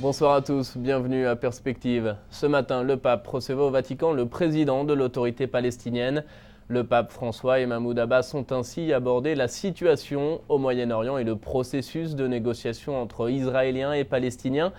Bonsoir à tous, bienvenue à Perspective. Ce matin, le pape recevait au Vatican le président de l'autorité palestinienne. Le pape François et Mahmoud Abbas ont ainsi abordé la situation au Moyen-Orient et le processus de négociation entre Israéliens et Palestiniens.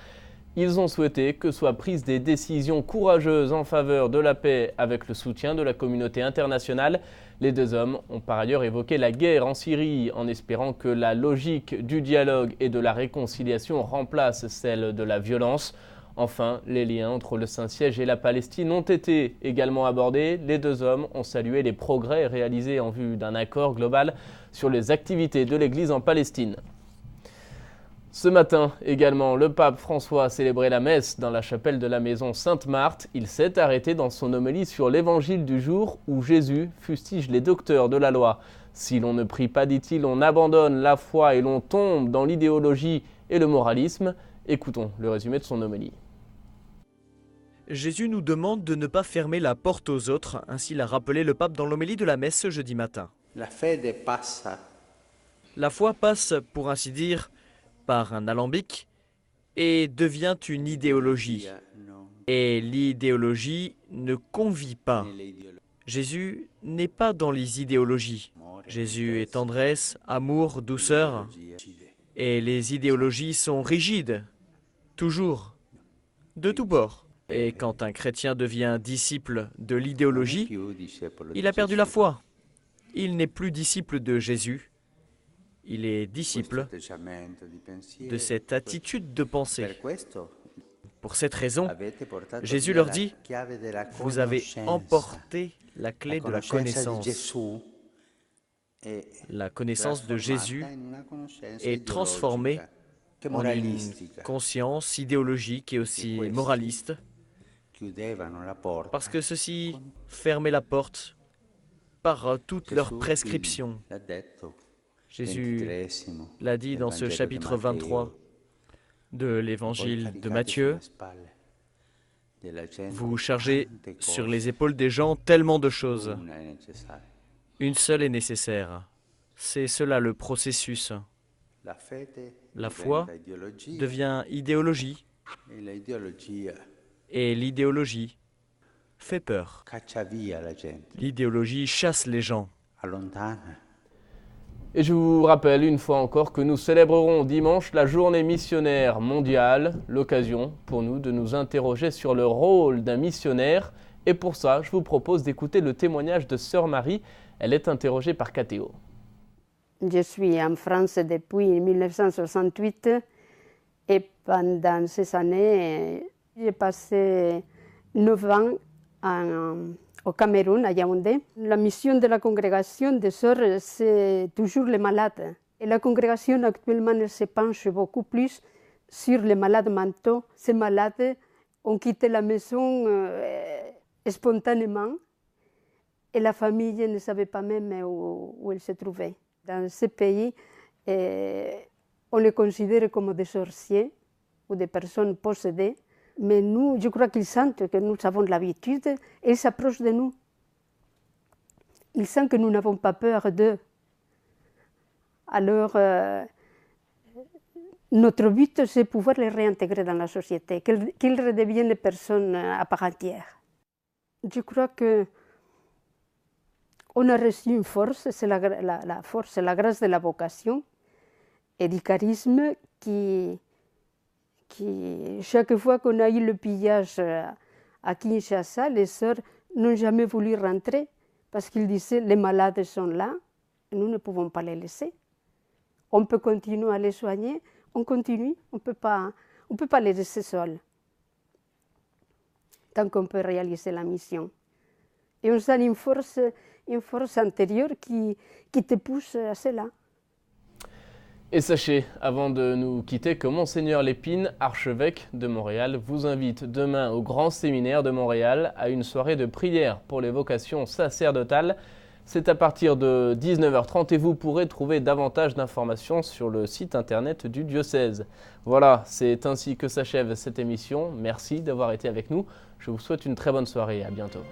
Ils ont souhaité que soient prises des décisions courageuses en faveur de la paix avec le soutien de la communauté internationale. Les deux hommes ont par ailleurs évoqué la guerre en Syrie en espérant que la logique du dialogue et de la réconciliation remplace celle de la violence. Enfin, les liens entre le Saint-Siège et la Palestine ont été également abordés. Les deux hommes ont salué les progrès réalisés en vue d'un accord global sur les activités de l'Église en Palestine. Ce matin également, le pape François a célébré la messe dans la chapelle de la maison Sainte-Marthe. Il s'est arrêté dans son homélie sur l'évangile du jour où Jésus fustige les docteurs de la loi. Si l'on ne prie pas, dit-il, on abandonne la foi et l'on tombe dans l'idéologie et le moralisme. Écoutons le résumé de son homélie. Jésus nous demande de ne pas fermer la porte aux autres, ainsi l'a rappelé le pape dans l'homélie de la messe ce jeudi matin. La foi passe, pour ainsi dire, par un alambic et devient une idéologie. Et l'idéologie ne convie pas. Jésus n'est pas dans les idéologies. Jésus est tendresse, amour, douceur. Et les idéologies sont rigides, toujours, de tous bords. Et quand un chrétien devient disciple de l'idéologie, il a perdu la foi. Il n'est plus disciple de Jésus. Il est disciple de cette attitude de pensée. Pour cette raison, Jésus leur dit, « Vous avez emporté la clé de la connaissance. » La connaissance de Jésus est transformée en une conscience idéologique et aussi moraliste, parce que ceux-ci fermaient la porte par toutes leurs prescriptions. Jésus l'a dit dans ce chapitre 23 de l'évangile de Matthieu. Vous chargez sur les épaules des gens tellement de choses. Une seule est nécessaire. C'est cela le processus. La foi devient idéologie. Et l'idéologie fait peur. L'idéologie chasse les gens. Et je vous rappelle une fois encore que nous célébrerons dimanche la journée missionnaire mondiale, l'occasion pour nous de nous interroger sur le rôle d'un missionnaire. Et pour ça, je vous propose d'écouter le témoignage de Sœur Marie. Elle est interrogée par KTO. Je suis en France depuis 1968 et pendant ces années, j'ai passé 9 ans au Cameroun, à Yaoundé. La mission de la congrégation des sœurs, c'est toujours les malades. Et la congrégation actuellement, elle se penche beaucoup plus sur les malades mentaux. Ces malades ont quitté la maison spontanément et la famille ne savait pas même où elle se trouvait. Dans ce pays, on les considère comme des sorciers ou des personnes possédées. Mais nous, je crois qu'ils sentent que nous avons l'habitude et ils s'approchent de nous. Ils sentent que nous n'avons pas peur d'eux. Alors, notre but, c'est pouvoir les réintégrer dans la société, qu'ils redeviennent des personnes à part entière. Je crois qu'on a reçu une force, c'est la force, c'est la grâce de la vocation et du charisme qui chaque fois qu'on a eu le pillage à Kinshasa, les sœurs n'ont jamais voulu rentrer parce qu'ils disaient les malades sont là, et nous ne pouvons pas les laisser. On peut continuer à les soigner, on continue, on ne peut pas les laisser seuls tant qu'on peut réaliser la mission. Et on sent une force intérieure qui te pousse à cela. Et sachez, avant de nous quitter, que Monseigneur Lépine, archevêque de Montréal, vous invite demain au Grand Séminaire de Montréal à une soirée de prière pour les vocations sacerdotales. C'est à partir de 19h30 et vous pourrez trouver davantage d'informations sur le site internet du diocèse. Voilà, c'est ainsi que s'achève cette émission. Merci d'avoir été avec nous. Je vous souhaite une très bonne soirée et à bientôt.